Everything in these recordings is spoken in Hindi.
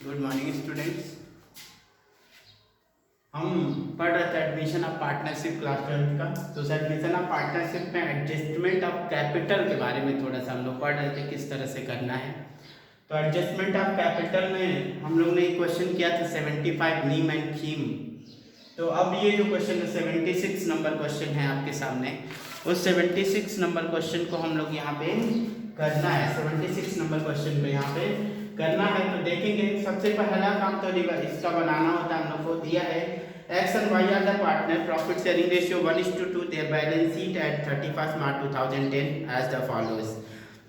Good morning students. हम पढ़ रहे थे एडमिशन ऑफ पार्टनरशिप क्लास 12 का। तो उस एडमिशन ऑफ पार्टनरशिप में एडजस्टमेंट ऑफ कैपिटल के बारे में थोड़ा सा हम लोग पढ़ रहे थे, किस तरह से करना है। तो एडजस्टमेंट ऑफ कैपिटल में हम लोग ने एक क्वेश्चन किया था 75 नीम एंड कीम। तो अब ये जो क्वेश्चन है 76 नंबर क्वेश्चन है आपके सामने। उस 76 नंबर क्वेश्चन को हम लोग यहाँ पे करना है। 76 नंबर क्वेश्चन पे यहाँ पे करना है। तो देखेंगे सबसे पहला काम तो इसका बनाना होता है। हम लोग को दिया है X and Y are the partner, profit sharing ratio 1:2, their balance sheet at 31 March 2010 as the follows.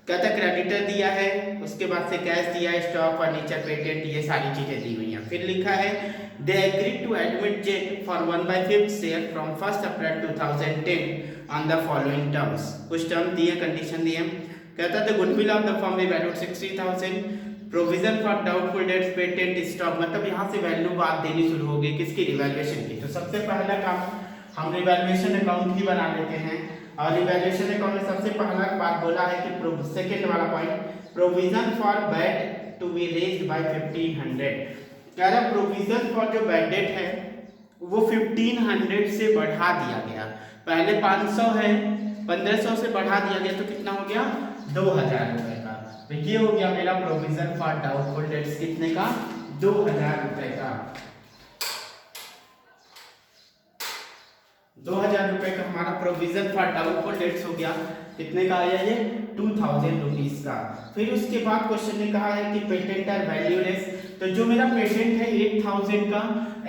कहता क्रेडिटर दिया है, उसके बाद से कैश दिया है, स्टॉक, फर्नीचर, पेटेंट, ये सारी चीजें दी हुई हैं। फिर लिखा है they agreed to admit Z for 1/5 share from 1 April 2010 on the following terms. कुछ टर्म दिए, कंडीशन दिए। कहता था goodwill of the firm is valued 60,000, provision for doubtful debts, patent, stock, मतलब यहाँ से वैल्यू बात देनी शुरू होगी किसकी, रिवैल्यूएशन की। तो सबसे पहला काम हम रिवैल्यूएशन अकाउंट ही बना लेते हैं। और रिवैल्यूएशन अकाउंट में सबसे पहला बात बोला है कि सेकंड वाला point, provision for bad to be raised by 1500। कह रहा प्रोविजन फॉर जो बैड डेट है वो 1500 से बढ़ा दिया गया। पहले 500 है, 1500 से बढ़ा दिया गया तो कितना हो गया, 2000 रुपए का। तो ये हो गया मेरा प्रोविजन फॉर डाउटफुल डेट्स, कितने का, 2000 रुपए का। 2000 रुपए का हमारा प्रोविजन फॉर डाउटफुल डेट्स हो गया। कितने का आया ये, 2000 रुपीज का। फिर उसके बाद क्वेश्चन ने कहा है कि पेटेंट आर वैल्यूलेस। तो जो मेरा पेटेंट है 8000 का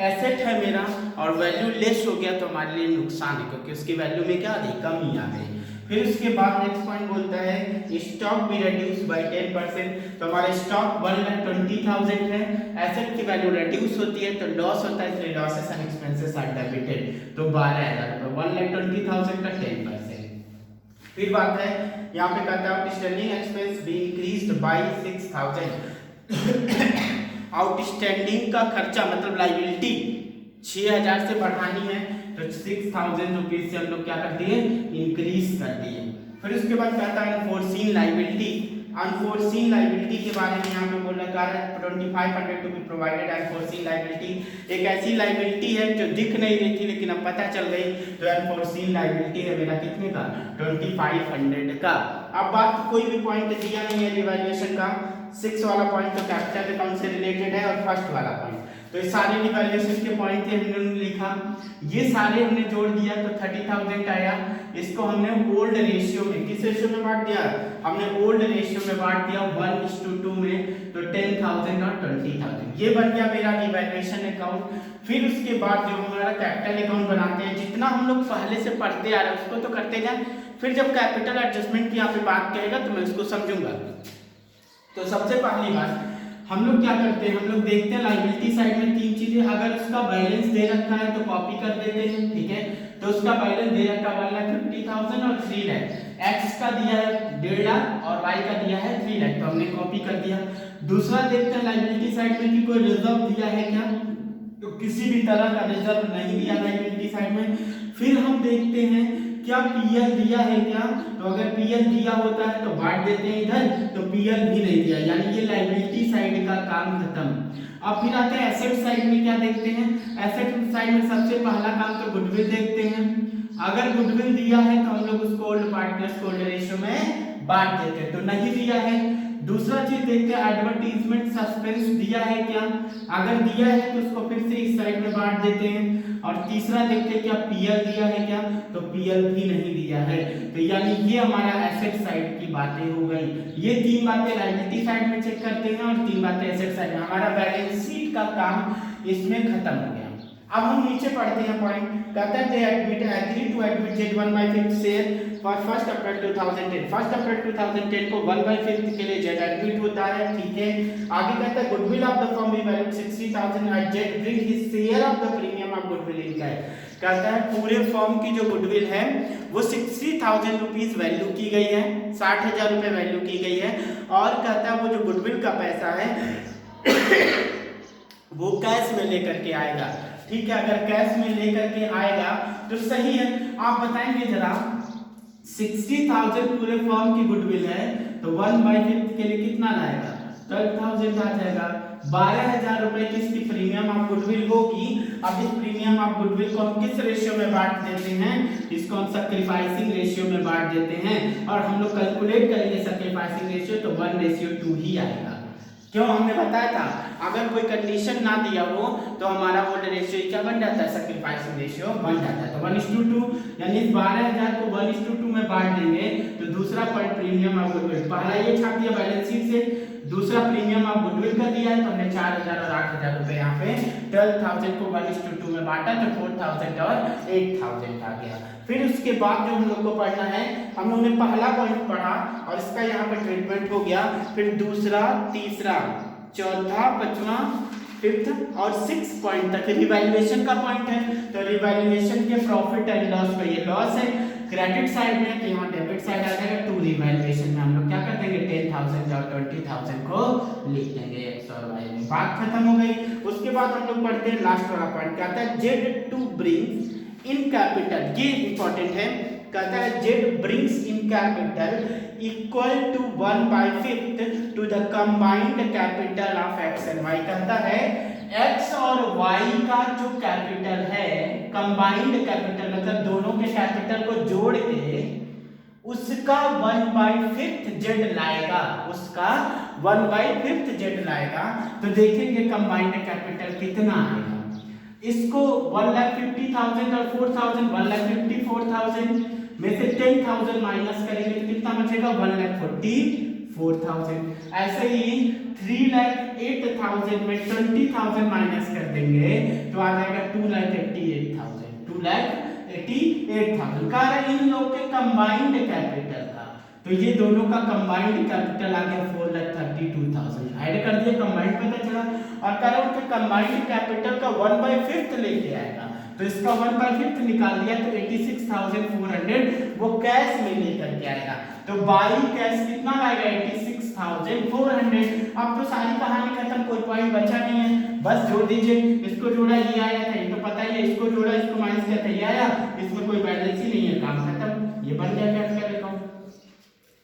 एसेट है मेरा और वैल्यू लेस हो गया तो हमारे लिए नुकसान है, क्योंकि उसकी वैल्यू में क्या आ गई, कमी आ गई। फिर उसके बाद नेक्स्ट पॉइंट बोलता है स्टॉक बी रिड्यूस बाय 10%। तो हमारा स्टॉक 1,20,000 है, एसेट की वैल्यू रिड्यूस होती है तो लॉस होता है, इसलिए losses and expenses are debited. तो 12,000 रुपए, 1,20,000 का 10%। फिर बात है यहाँ पे कहता है outstanding expense be increased by 6,000। Outstanding का खर्चा मतलब लाइबिलिटी 6,000 से बढ़ानी है तो 6,000 रुपीज से हम लोग क्या कर दिए, इंक्रीज कर दिए। फिर उसके बाद कहता है अनफोर्सीन लाइबिलिटी। अनफोर्सीन लाइबिलिटी के बारे में यहाँ पे बोल रखा है 2500 to be provided. Unforeseen liability एक ऐसी लाइबिलिटी है जो दिख नहीं रही थी लेकिन अब पता चल गई, तो अनफोर्सीन लाइबिलिटी है मेरा कितने का, 2500 का। अब बात कोई भी पॉइंट दिया नहीं है रिवैल्यूएशन का। 6 वाला पॉइंट तो कैपिटल अकाउंट से रिलेटेड है और फर्स्ट वाला पॉइंट तो ये सारे रिवैल्यूएशन के पॉइंट थे, हमने लिखा, ये सारे हमने जोड़ दिया तो 30,000 आया। इसको हमने ओल्ड रेशियो में, किस रेशियो में बांट दिया, हमने ओल्ड रेशियो में बांट दिया 1:2 में, तो 10,000 और 20,000 ये बन गया मेरा रिवैल्यूएशन अकाउंट। फिर उसके बाद जो हमारा कैपिटल अकाउंट बनाते हैं, जितना हम लोग पहले से पढ़ते आ रहे हैं उसको तो करते जाए, फिर जब कैपिटल एडजस्टमेंट की यहाँ पे बात करेगा तो मैं उसको समझूंगा। तो सबसे पहली बात हम लोग क्या करते हैं, हम लोग देखते हैं लाइबिलिटी साइड में 3 चीजें। अगर उसका बैलेंस दे रखा है तो कॉपी कर देते हैं, ठीक है। तो उसका बैलेंस दे रखा है 1,50,000 और 3 लाख, एक्स का दिया है 1.5 लाख और वाई का दिया है 3 लाख, तो हमने कॉपी कर दिया। दूसरा देखते हैं लाइबिलिटी साइड में कि कोई रिजर्व दिया है क्या, तो किसी भी तरह का रिजर्व नहीं दिया लाइबिलिटी साइड में। फिर हम देखते हैं क्या पीएल दिया है क्या, तो अगर पीएल दिया होता है तो बांट देते हैं इधर, तो पीएल भी नहीं दिया, यानी ये लाइबिलिटी साइड का काम खत्म। अब फिर आते हैं एसेट साइड में, क्या देखते हैं, एसेट साइड में सबसे पहला काम तो गुडविल देखते हैं। अगर गुडविल दिया है तो हम लोग उसको ओल्ड पार्टनर्स को ओल्ड रेशियो में बांट देते हैं, तो नहीं दिया है। दूसरा चीज देखते हैं एडवर्टीजमेंट सस्पेंस दिया है क्या, अगर दिया है तो उसको फिर से इस साइड में बांट देते हैं। और तीसरा देखते हैं क्या पीएल दिया है क्या, तो पीएल भी नहीं दिया है, तो यानी ये हमारा एसेट साइड की बातें हो गई। ये 3 बातें लायबिलिटी साइड में चेक करते हैं और 3 बातें एसेट साइड में। हमारा बैलेंस शीट का काम इसमें खत्म हो गया। अब हम नीचे पढ़ते हैं पॉइंट, कहता है they agree to admit Z 1/5 share for 1 April 2010। 1 April 2010 को 1/5 के लिए जेट एडमिट होता है, ठीक है। आगे कहता है goodwill of the firm be valued 60,000 at Z bring his share of the premium of goodwill in cash. कहता है पूरे फर्म की जो गुडविल है वो 60,000 रुपीज वैल्यू की गई है, 60,000 रुपए वैल्यू की गई है। और कहता है वो जो गुडविल का पैसा है वो कैश में लेकर के आएगा, ठीक है। अगर कैश में लेकर के आएगा तो सही है। आप बताएंगे जरा 60,000 पूरे फर्म की गुडविल है तो 1/5 के लिए कितना लाएगा, 12,000 आ जाएगा। 12,000 रुपए की इसकी प्रीमियम ऑफ गुडविल होगी। अब इस प्रीमियम ऑफ गुडविल को हम किस रेशियो में बांट देते हैं? इसको हम सैक्रिफाइसिंग रेशियो में बांट देते हैं और हम लोग कैलकुलेट करेंगे सैक्रिफाइसिंग रेशियो तो 1:2 ही आएगा। क्यों? हमने बताया था अगर कोई कंडीशन ना दिया हो तो हमारा वो रेशियो क्या बन जाता है? सैक्रिफाइसिंग रेशियो बन जाता है। तो 1:2 यानी इस 12,000 को 1:2 में बांट देंगे तो दूसरा पॉइंट प्रीमियम ऑफ गुडविल, पहला ये छाप दिया बैलेंस शीट से, दूसरा प्रीमियम ऑफ गुडविल का दिया है तो हमने 4,000 और 8,000 रुपए यहाँ पे 12,000 को 1:2 में बांटा तो 4,000 और 8,000 आ गया। फिर उसके बाद जो हम लोग को पढ़ना है, हम लोगों ने पहला पॉइंट पढ़ा और इसका यहाँ पे ट्रीटमेंट हो गया। फिर दूसरा, तीसरा, चौथा, पांचवा, फिफ्थ और 6 पॉइंट तक रिवैल्यूएशन का पॉइंट है। तो रिवैल्यूएशन के प्रॉफिट एंड लॉस पे ये लॉस है क्रेडिट साइड में, तो यहाँ डेबिट साइड आ जाएगा। टू रिवैल्यूएशन में हम लोग क्या कर देंगे? 10,000 और 20,000 को लिख देंगे एक्स और वाई में। बात खत्म हो गई। उसके बाद हम लोग पढ़ते हैं लास्ट वाला पॉइंट, कहता है Z to brings in capital, ये इंपॉर्टेंट है। कहता है Z brings in capital equal to 1/5 to the combined capital of X and Y. कहता है एक्स और वाई का जो कैपिटल है, कंबाइंड कैपिटल मतलब दोनों के कैपिटल को जोड़ के उसका 1/5 जेड लाएगा, उसका 1/5 जेड लाएगा। तो देखेंगे कंबाइंड कैपिटल कितना आएगा। इसको 1,50,000 और 4,000, 1,54,000 में से 10,000 माइनस करेंगे तो कितना बचेगा? 1,44,000। ऐसे ही 3,08,000 में 20,000 माइनस कर देंगे तो आ जाएगा 2,88,000। 2,88,000 का इन लोग के कंबाइंड कैपिटल का, तो ये दोनों का कंबाइंड कैपिटल आ गया 4,32,000। ऐड कर दिया, कंबाइंड पता चला। और कह रहा हूं कि कंबाइंड कैपिटल का 1/5 लेके आएगा तो इसका 1/5 निकाल दिया तो 86,400 वो कैश में लेकर के आएगा। तो बाई कैश कितना आएगा? 86,400। अब तो सारी कहानी खत्म, कोई पॉइंट बचा नहीं है, बस जोड़ दीजिए। इसको जोड़ा ये आया था, ये तो पता ही है, इसको जोड़ा इसको माइनस किया था ये आया, इसमें कोई बैलेंस ही नहीं है, काम खत्म। ये बन गया कैपिटल अकाउंट।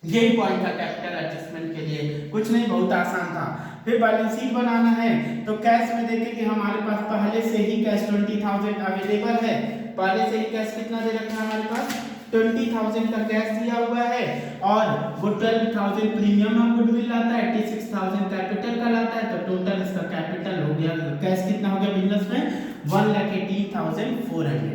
यही पॉइंट था कैपिटल एडजस्टमेंट के लिए, कुछ नहीं, बहुत आसान था। फिर बैलेंस शीट बनाना है तो कैश में देखें कि हमारे पास पहले से ही कैश 20,000 अवेलेबल है। पहले से ही कैश कितना दे रखा है हमारे पास? 20,000 का कैश दिया हुआ है और वो 12,000 प्रीमियम ऑफ गुडविल लाता है, 86,000 कैपिटल का लाता है। तो टोटल इसका कैपिटल हो गया, कैश कितना हो गया बिजनेस में? 1,18,400।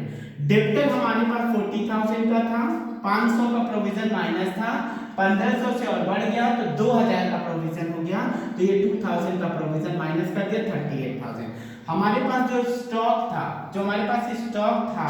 डेब्टर हमारे पास 40,000 का था, 500 का प्रोविजन माइनस था, 1500 से और बढ़ गया तो 2,000 का प्रोविजन हो गया। तो ये 2,000 का प्रोविजन माइनस कर दिया 38,000। हमारे पास जो स्टॉक था, जो हमारे पास स्टॉक था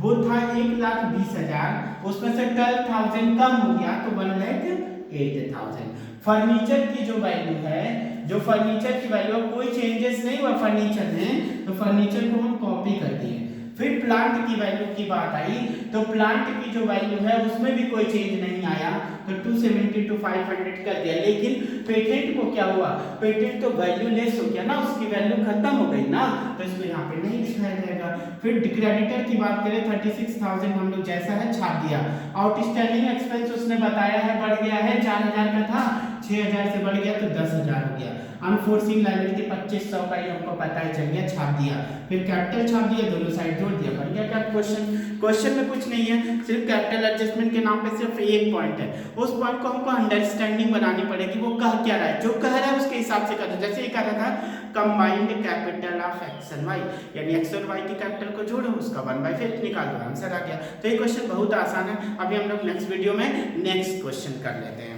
वो था 1,20,000, उसमें से 12,000 कम हो गया तो 1,08,000। फर्नीचर की जो वैल्यू है, जो फर्नीचर की वैल्यू कोई चेंजेस नहीं हुआ फर्नीचर में, तो फर्नीचर को हम कॉपी कर दिए। फिर प्लांट की वैल्यू की बात आई तो प्लांट की जो वैल्यू है उसमें भी कोई चेंज नहीं आया तो 270 to 500 कर दिया। लेकिन पेटेंट को क्या हुआ? पेटेंट तो वैल्यू लेस हो गया ना, उसकी वैल्यू खत्म हो गई ना, तो इसको यहाँ पे नहीं दिखाया जाएगा। फिर क्रेडिटर की बात करें 36,000 हम लोग जैसा है छाप दिया। आउटस्टैंडिंग एक्सपेंस उसने बताया है बढ़ गया है, 4,000 का था 6,000 से बढ़ गया तो 10,000 हो गया। अनफोर्सिंग लायबिलिटी 2,500 का ही हमको पता ही चल गया, छाप दिया। फिर कैपिटल छाप दिया, दोनों साइड जोड़ दिया, बन गया क्या क्वेश्चन। क्वेश्चन में कुछ नहीं है, सिर्फ कैपिटल एडजस्टमेंट के नाम पे सिर्फ एक पॉइंट है, उस पॉइंट को हमको अंडरस्टैंडिंग बनानी पड़ेगी, वो कह क्या रहा है, जो कह रहा है उसके हिसाब से कर दो। जैसे ये कह रहा था combined capital of X and Y, यानी एक्स और वाई की कैपिटल को जोड़ो, उसका 1/5 निकाल दो, आंसर आ गया। तो ये क्वेश्चन बहुत आसान है। अभी हम लोग नेक्स्ट वीडियो में नेक्स्ट क्वेश्चन कर लेते हैं।